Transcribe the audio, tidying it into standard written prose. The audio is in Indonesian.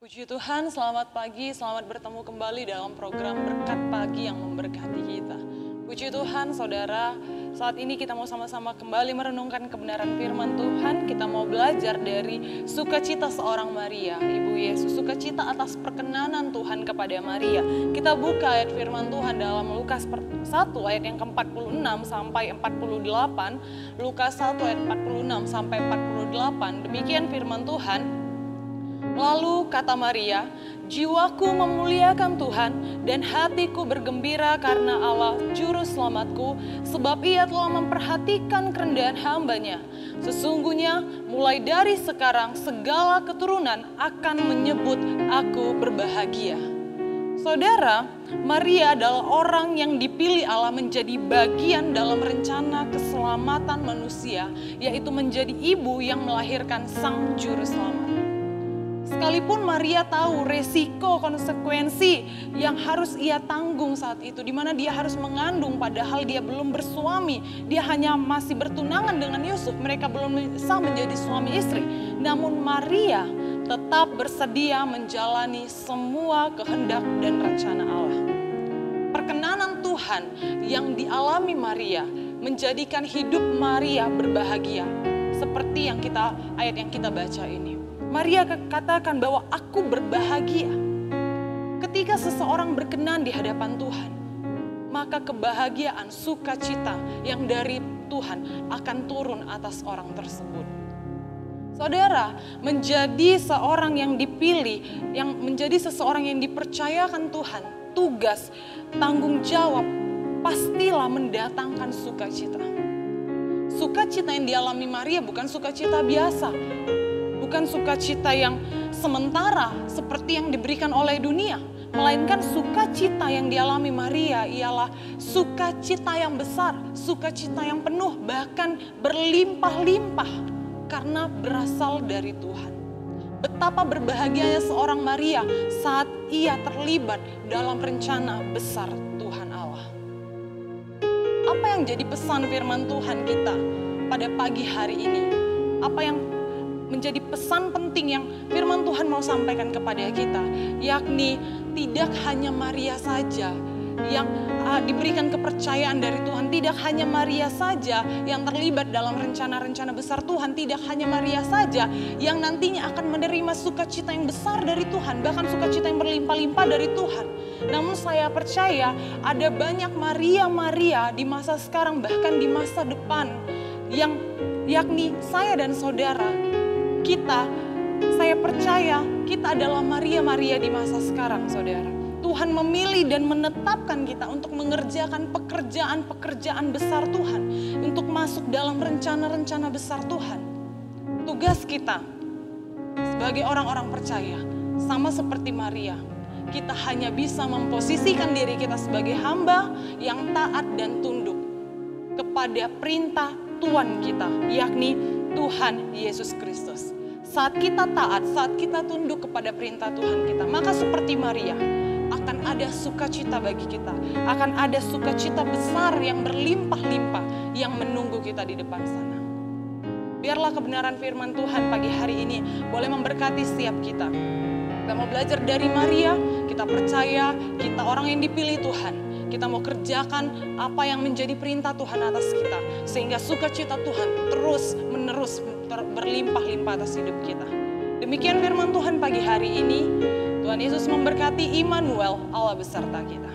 Puji Tuhan, selamat pagi, selamat bertemu kembali dalam program Berkat Pagi yang memberkati kita. Puji Tuhan, saudara, saat ini kita mau sama-sama kembali merenungkan kebenaran firman Tuhan. Kita mau belajar dari sukacita seorang Maria, Ibu Yesus, sukacita atas perkenanan Tuhan kepada Maria. Kita buka ayat firman Tuhan dalam Lukas 1 ayat yang ke-46 sampai 48. Lukas 1 ayat 46 sampai 48. Demikian firman Tuhan. Lalu kata Maria, jiwaku memuliakan Tuhan dan hatiku bergembira karena Allah juru selamatku, sebab ia telah memperhatikan kerendahan hambanya. Sesungguhnya mulai dari sekarang segala keturunan akan menyebut aku berbahagia. Saudara, Maria adalah orang yang dipilih Allah menjadi bagian dalam rencana keselamatan manusia, yaitu menjadi ibu yang melahirkan sang juru selamat. Sekalipun Maria tahu resiko, konsekuensi yang harus ia tanggung saat itu, di mana dia harus mengandung padahal dia belum bersuami, dia hanya masih bertunangan dengan Yusuf, mereka belum sah menjadi suami istri. Namun Maria tetap bersedia menjalani semua kehendak dan rencana Allah. Perkenanan Tuhan yang dialami Maria menjadikan hidup Maria berbahagia, seperti ayat yang kita baca ini. Maria katakan bahwa aku berbahagia. Ketika seseorang berkenan di hadapan Tuhan, maka kebahagiaan, sukacita yang dari Tuhan akan turun atas orang tersebut. Saudara, menjadi seorang yang dipilih, yang menjadi seseorang yang dipercayakan Tuhan, tugas, tanggung jawab, pastilah mendatangkan sukacita. Sukacita yang dialami Maria bukan sukacita biasa. Bukan sukacita yang sementara seperti yang diberikan oleh dunia. Melainkan sukacita yang dialami Maria ialah sukacita yang besar, sukacita yang penuh, bahkan berlimpah-limpah karena berasal dari Tuhan. Betapa berbahagianya seorang Maria saat ia terlibat dalam rencana besar Tuhan Allah. Apa yang jadi pesan firman Tuhan kita pada pagi hari ini? Apa yang menjadi pesan penting yang firman Tuhan mau sampaikan kepada kita, yakni tidak hanya Maria saja yang diberikan kepercayaan dari Tuhan, tidak hanya Maria saja yang terlibat dalam rencana-rencana besar Tuhan, tidak hanya Maria saja yang nantinya akan menerima sukacita yang besar dari Tuhan, bahkan sukacita yang berlimpah-limpah dari Tuhan. Namun saya percaya ada banyak Maria-Maria di masa sekarang, bahkan di masa depan, yang yakni saya dan saudara, saya percaya kita adalah Maria-Maria di masa sekarang, saudara. Tuhan memilih dan menetapkan kita untuk mengerjakan pekerjaan-pekerjaan besar Tuhan, untuk masuk dalam rencana-rencana besar Tuhan. Tugas kita sebagai orang-orang percaya, sama seperti Maria, kita hanya bisa memposisikan diri kita sebagai hamba yang taat dan tunduk kepada perintah Tuhan kita, yakni Tuhan Yesus Kristus. Saat kita taat, saat kita tunduk kepada perintah Tuhan kita, maka seperti Maria, akan ada sukacita bagi kita. Akan ada sukacita besar yang berlimpah-limpah yang menunggu kita di depan sana. Biarlah kebenaran firman Tuhan pagi hari ini boleh memberkati setiap kita. Kita mau belajar dari Maria, kita percaya kita orang yang dipilih Tuhan. Kita mau kerjakan apa yang menjadi perintah Tuhan atas kita. Sehingga sukacita Tuhan terus-menerus berlimpah-limpah atas hidup kita. Demikian firman Tuhan pagi hari ini. Tuhan Yesus memberkati. Immanuel, Allah beserta kita.